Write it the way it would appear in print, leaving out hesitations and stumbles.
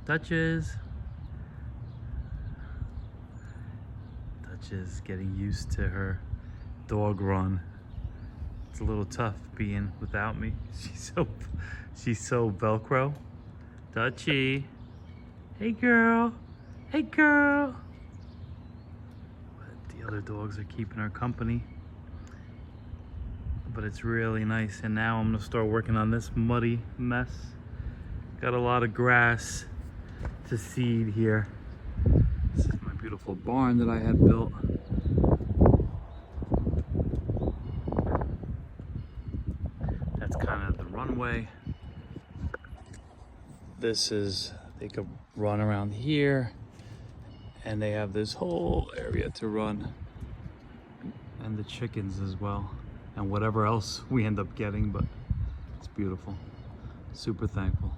Duchess. Duchess getting used to her dog run. It's a little tough being without me. She's so Velcro. Dutchie. Hey girl. Hey girl. But the other dogs are keeping her company. But it's really nice. And now I'm gonna start working on this muddy mess. Got a lot of grass to seed here. This is my beautiful barn that I had built. That's kind of the runway. This is, they could run around here, and they have this whole area to run, and the chickens as well, and whatever else we end up getting, but it's beautiful. Super thankful.